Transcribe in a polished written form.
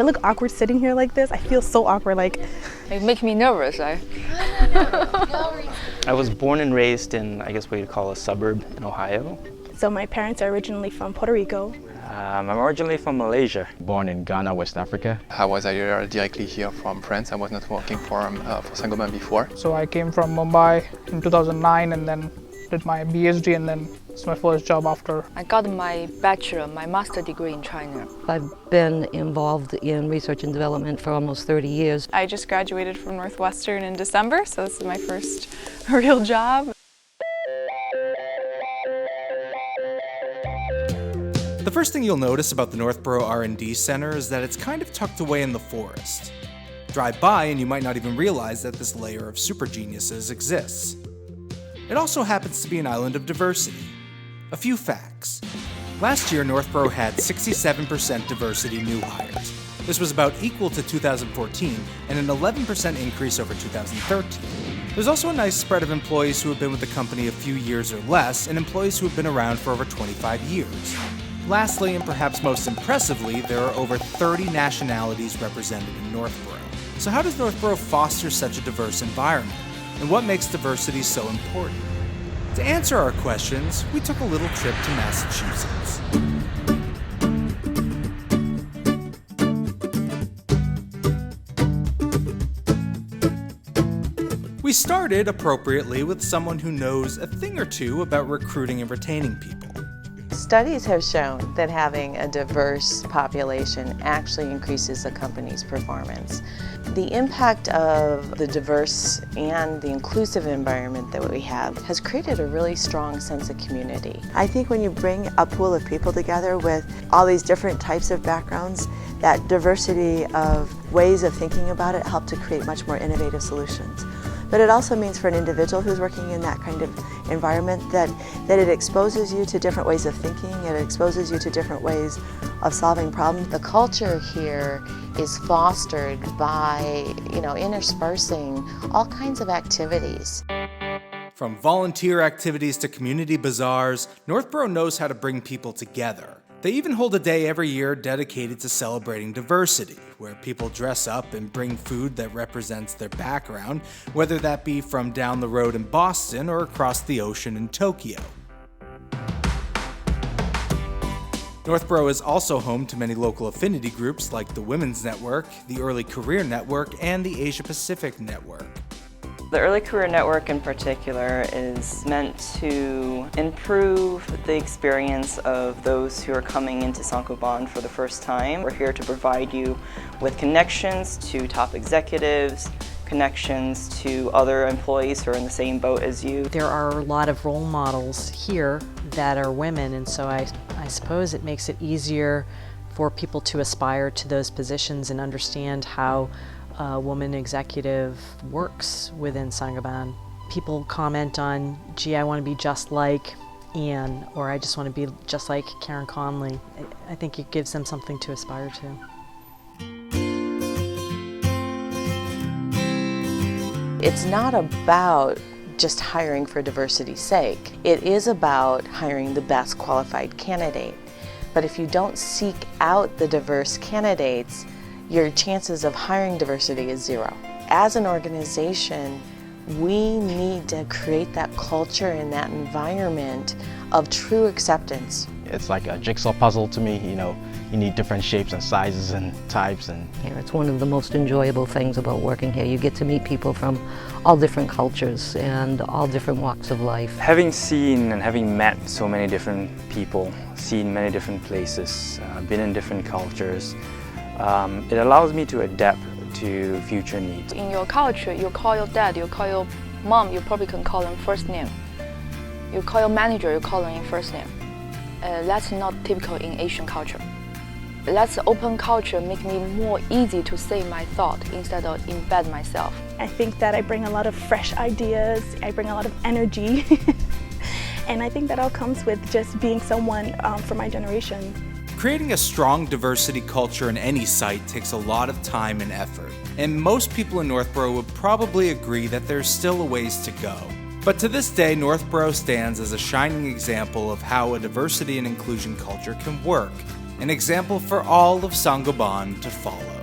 I look awkward sitting here like this. I feel so awkward, like. It makes me nervous. I was born and raised in, I guess what you'd call a suburb in Ohio. So my parents are originally from Puerto Rico. I'm originally from Malaysia. Born in Ghana, West Africa. I was directly here from France. I was not working for Saint-Gobain before. So I came from Mumbai in 2009 and then did my PhD, and then it's my first job after. I got my bachelor, my master degree in China. I've been involved in research and development for almost 30 years. I just graduated from Northwestern in December, so this is my first real job. The first thing you'll notice about the Northboro R&D Center is that it's kind of tucked away in the forest. Drive by and you might not even realize that this layer of super geniuses exists. It also happens to be an island of diversity. A few facts. Last year, Northboro had 67% diversity new hires. This was about equal to 2014 and an 11% increase over 2013. There's also a nice spread of employees who have been with the company a few years or less and employees who have been around for over 25 years. Lastly, and perhaps most impressively, there are over 30 nationalities represented in Northboro. So how does Northboro foster such a diverse environment? And what makes diversity so important? To answer our questions, we took a little trip to Massachusetts. We started, appropriately, with someone who knows a thing or two about recruiting and retaining people. Studies have shown that having a diverse population actually increases a company's performance. The impact of the diverse and the inclusive environment that we have has created a really strong sense of community. I think when you bring a pool of people together with all these different types of backgrounds, that diversity of ways of thinking about it help to create much more innovative solutions. But it also means for an individual who's working in that kind of environment that it exposes you to different ways of thinking, it exposes you to different ways of solving problems. The culture here is fostered by, interspersing all kinds of activities. From volunteer activities to community bazaars, Northboro knows how to bring people together. They even hold a day every year dedicated to celebrating diversity, where people dress up and bring food that represents their background, whether that be from down the road in Boston or across the ocean in Tokyo. Northboro is also home to many local affinity groups like the Women's Network, the Early Career Network, and the Asia Pacific Network. The Early Career Network in particular is meant to improve the experience of those who are coming into Saint-Gobain for the first time. We're here to provide you with connections to top executives, connections to other employees who are in the same boat as you. There are a lot of role models here that are women, and so I suppose it makes it easier for people to aspire to those positions and understand how a woman executive works within Saint-Gobain. People comment on, gee, I want to be just like Anne, or I just want to be just like Karen Conley. I think it gives them something to aspire to. It's not about just hiring for diversity's sake. It is about hiring the best qualified candidate. But if you don't seek out the diverse candidates, your chances of hiring diversity is zero. As an organization, we need to create that culture and that environment of true acceptance. It's like a jigsaw puzzle to me, you need different shapes and sizes and types. It's one of the most enjoyable things about working here. You get to meet people from all different cultures and all different walks of life. Having seen and having met so many different people, seen many different places, been in different cultures, it allows me to adapt to future needs. In your culture, you call your dad, you call your mom, you probably can call them first name. You call your manager, you call them in first name. That's not typical in Asian culture. That's open culture make me more easy to say my thought instead of embed myself. I think that I bring a lot of fresh ideas, I bring a lot of energy, and I think that all comes with just being someone for my generation. Creating a strong diversity culture in any site takes a lot of time and effort, and most people in Northboro would probably agree that there's still a ways to go. But to this day, Northboro stands as a shining example of how a diversity and inclusion culture can work, an example for all of Saint-Gobain to follow.